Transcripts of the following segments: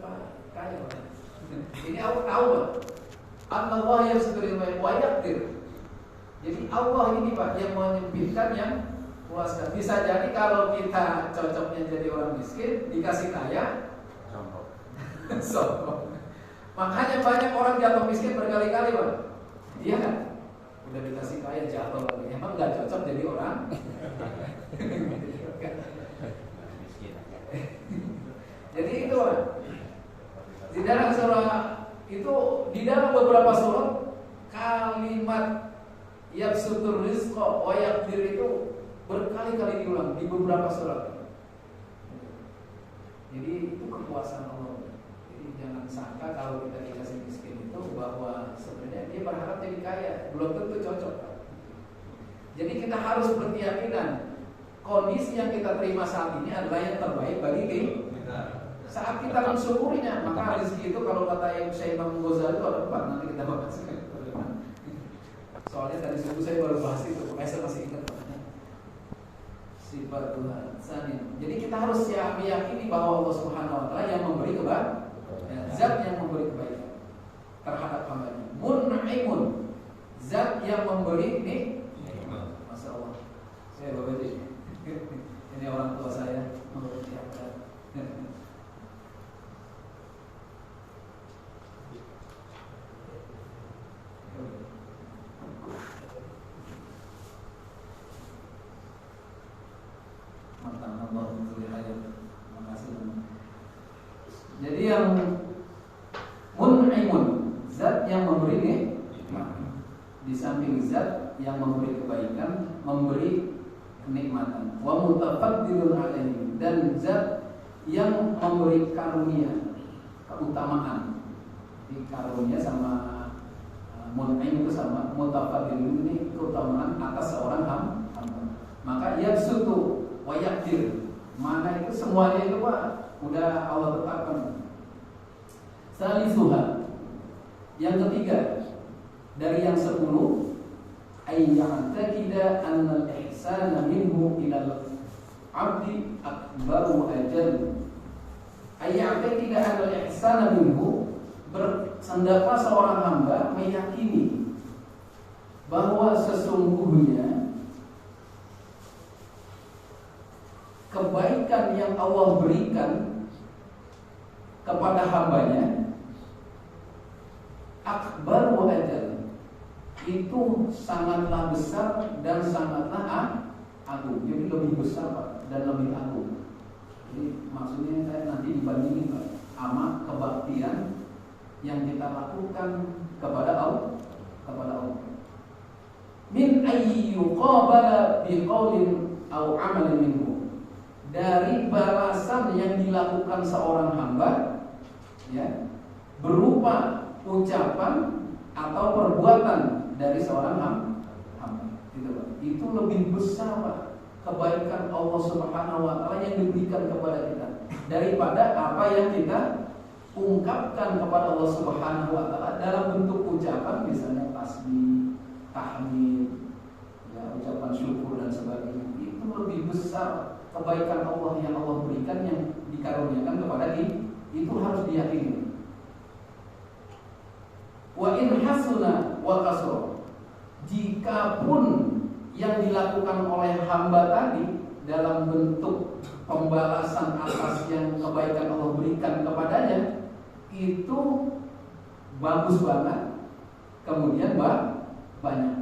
kaya. Ini Allah tahu, Allah yang sebenarnya wajib. Jadi Allah ini Pak yang menyempitkan, yang puaskan. Bisa jadi kalau kita cocoknya jadi orang miskin, dikasih kaya, sombong. Makanya banyak orang jatuh miskin berkali-kali Pak. Iya kan? Udah dikasih kaya jatuh lagi. Emang nggak cocok jadi orang. Jadi itu Pak. Di dalam surah itu, di dalam beberapa surat kalimat yabsutur rizqa wa yaqdir itu berkali-kali diulang di beberapa surat. Jadi itu kekuasaan Allah. Jadi jangan sangka kalau kita dikasih miskin itu bahwa sebenarnya dia berharap jadi kaya, belum tentu cocok. Jadi kita harus berkeyakinan kondisi yang kita terima saat ini adalah yang terbaik bagi kita. Saat kita mensyukurinya, maka rezeki itu kalau kata yang saya Imam Ghazali itu ada 4, nanti kita bahas. Soalnya tadi subuh saya baru bahas itu, makanya saya masih ingat sifat Tuhan. Jadi kita harus meyakini bahwa Allah Subhanahu Wa Taala yang memberi kebaikan, zat yang memberi kebaikan terhadap hambanya. Mun'imun, zat yang memberi nikmat. Masya Allah. Saya bawa ini orang tua saya memberi nikmat. Jadi yang mun'imun, zat yang memberi nikmat. Di samping zat yang memberi kebaikan, memberi kenikmatan. Wa mutafaddirun alaihi, dan zat yang memberi karunia, keutamaan. Di karunia sama mun'im itu sama, mutafaddirun ini keutamaan atas seorang hamba. Maka yabsutu wa yaqdir, mana itu semuanya itu Pak udah Allah tetapkan. Salisuha, yang ketiga dari yang 10, ayya'taqida anna al-ihsana minhu ila al-'abdi akbaru ajal. Ayya'taqida anna al-ihsana minhu, bersandapa seorang hamba meyakini bahwa sesungguhnya kebaikan yang Allah berikan kepada hambanya akbar wa ajal, itu sangatlah besar dan sangatlah agung. Jadi lebih besar Pak, dan lebih agung. Jadi maksudnya saya nanti dibandingin Pak sama kebaktian yang kita lakukan kepada Allah. Min ayyi yuqabala biqaulin aw amalin minhu, dari balasan yang dilakukan seorang hamba, ya, berupa ucapan atau perbuatan dari seorang hamba, gitu Pak. Itu lebih besar Pak kebaikan Allah Subhanahu Wa Taala yang diberikan kepada kita daripada apa yang kita ungkapkan kepada Allah Subhanahu Wa Taala dalam bentuk ucapan, misalnya tasbih, tahmid, ya, ucapan syukur dan sebagainya. Itu lebih besar kebaikan Allah yang Allah berikan, yang dikaruniakan kepada kita. Itu harus diyakini. Wa in hasuna wa kasra, jikapun yang dilakukan oleh hamba tadi dalam bentuk pembalasan atas yang kebaikan Allah berikan kepadanya itu bagus banget, kemudian banyak.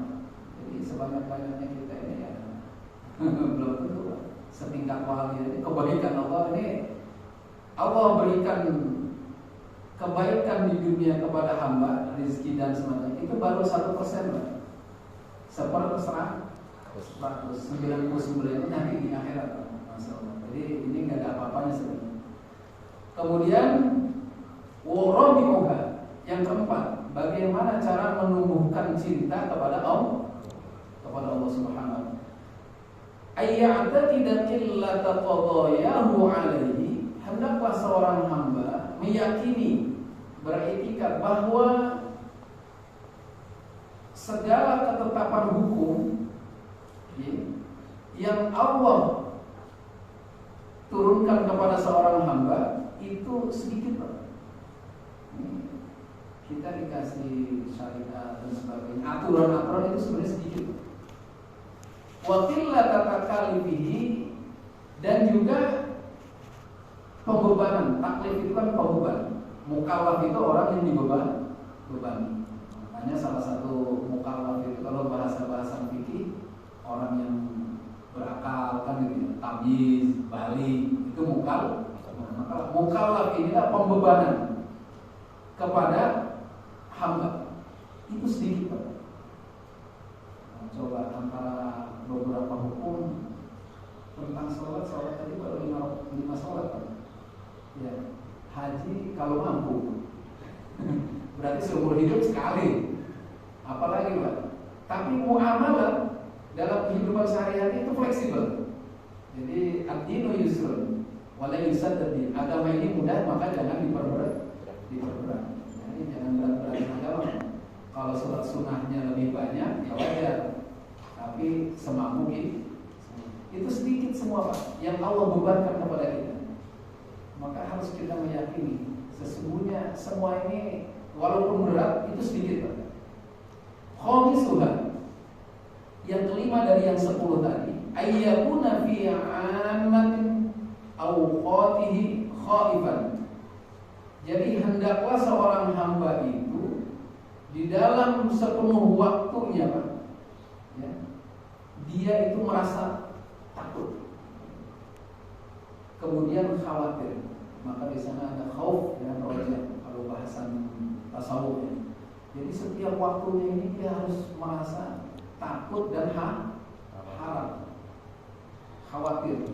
Jadi sebanyak-banyaknya kita ini ya belum tentu setingkat wali ini. Kebaikan Allah ini, Allah berikan kebaikan di dunia kepada hamba, rezeki dan semacamnya, itu baru 1%, 199 nanti di akhirat, Masya Allah. Jadi ini nggak ada apa-apanya sebenarnya. Kemudian warabi'uha, yang keempat, bagaimana cara menumbuhkan cinta kepada Allah Subhanahu wa Ta'ala. Ayya'taqida qillata qadayahu alaihi, hendaklah seorang hamba meyakini, beriktikad bahwa segala ketetapan hukum yang Allah turunkan kepada seorang hamba itu sedikit Pak. Kita dikasih syariat dan sebagainya, aturan-aturan itu sebenarnya sedikit. Wakillah tatakalibihi, dan juga pembebanan. Taklif itu kan pembeban. Mukallaf itu orang yang dibebani. Makanya salah satu mukallaf itu kalau bahasa fikih orang yang berakal kan gitu ya, tamyiz, balik itu mukallaf. Mukallaf inilah pembebanan kepada hamba. Itu sedikit Pak. Nah, coba antara beberapa hukum tentang sholat tadi baru 5 sholat Pak. Ya, haji kalau mampu berarti seumur hidup sekali, apalagi Pak. Tapi muamalah dalam kehidupan sehari-hari itu fleksibel. Jadi ad-dinu yusrun wala yusaddad. Agama ini mudah, maka jangan diperberat. Jadi jangan berat-berat agama. Kalau sholat sunnahnya lebih banyak ya wajar, tapi semampu itu sedikit semua Pak yang Allah bebankan kepada kita. Maka harus kita meyakini sesungguhnya semua ini walaupun berat itu sedikit Pak. Khamisuha, yang kelima dari yang 10 tadi, ayyakuna fi 'ammatin awqatihi khaifan. Jadi hendaklah seorang hamba itu di dalam sepenuh waktunya Pak, ya, dia itu merasa takut, kemudian khawatir. Maka di sana ada khauf ya, kalau bahasan tasawuf ya. Jadi setiap waktunya ini dia harus merasa takut dan harap, khawatir.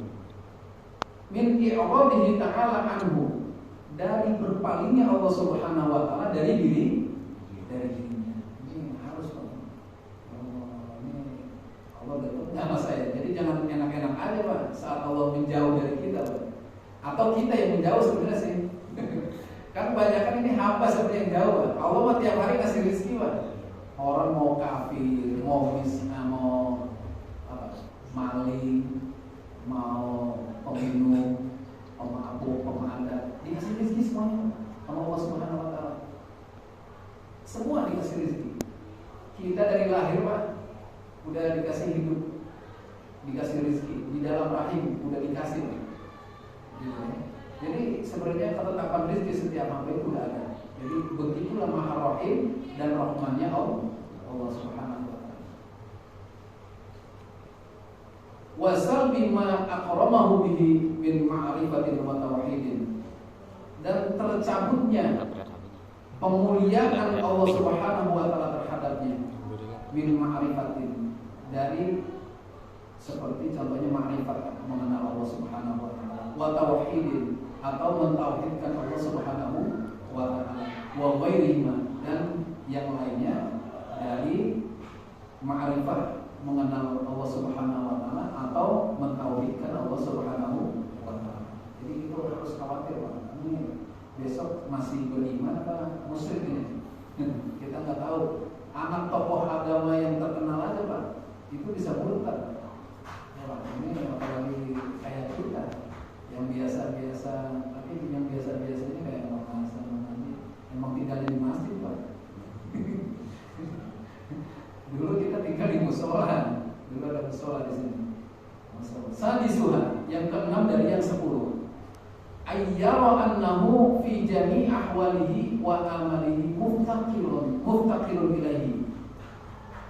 Min i'radihi ta'ala anhu, dari berpalingnya Allah Subhanahu wa taala dari dirinya. Ini harus Pak. Ini Allah dekat sama saya. Jadi jangan enak-enak aja Pak saat Allah menjauh dari kita Pak. Atau kita yang menjauh sebenarnya sih. Kan kebanyakan ini hamba sebenarnya yang jauh Pak. Allah mah tiap hari kasih rezeki Pak. Orang mau kafir, mau maling, mau pembunuh, pemabuk, pemadat, dikasih rezeki semuanya sama Allah Subhanahu wa taala. Semua dikasih rezeki. Kita dari lahir Pak udah dikasih hidup, dikasih rezeki, di dalam rahim udah dikasih Pak. Jadi sebenarnya ketetapan rezeki setiap hamba itu udah ada. Jadi begitulah Maha Rahim dan Rahmannya Allah Subhanahu wa taala. Wasal bima akramahu bihi min ma'rifatin wa tauhidin, dan tercabutnya pemuliaan Allah Subhanahu wa taala terhadapnya min ma'rifatin, dari seperti contohnya ma'rifat, mengenal Allah Subhanahu wa taala, wa tauhidin, atau mentauhidkan Allah Subhanahu wa taala, wa ghairihima, dan yang lainnya dari ma'rifat, mengenal Allah Subhanahu wa taala atau mentauhidkan Allah Subhanahu wa taala. Jadi itu harus khawatir Pak. Ini besok masih beriman apa musyrik ini? Kita nggak tahu. Anak tokoh agama yang terkenal aja Pak, itu bisa murtad. Ini apalagi kayak kita yang biasa-biasa, tapi yang biasa-biasa ini kayak orang sama nanti emang tinggalnya di masjid Pak. Dulu kita tinggal di musola, dulu ada musola di sini. Sadisuha, yang ke-6 dari yang 10. Ayyara annahu fi jami' ahwalihi wa amalihi muftaqirun ilaihi.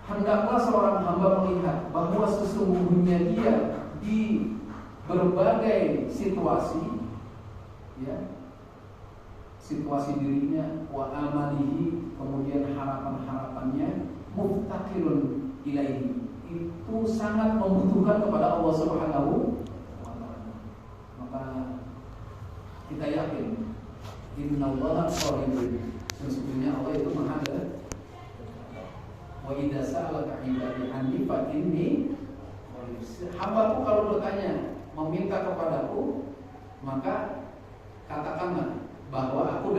Hendaklah seorang hamba melihat bahwa sesungguhnya dia di berbagai situasi, ya, situasi dirinya, wa amalihi, kemudian harapan-harapannya, muftaqirun ilaihi, itu sangat membutuhkan kepada Allah Subhanahu wa taala. Maka kita yakin innallaha qaribun, sesungguhnya Allah itu Maha dekat. Wa idza sa'alaka 'ibadi anni fa inni qarib. Hambaku kalau bertanya, meminta kepadaku, maka katakanlah bahwa aku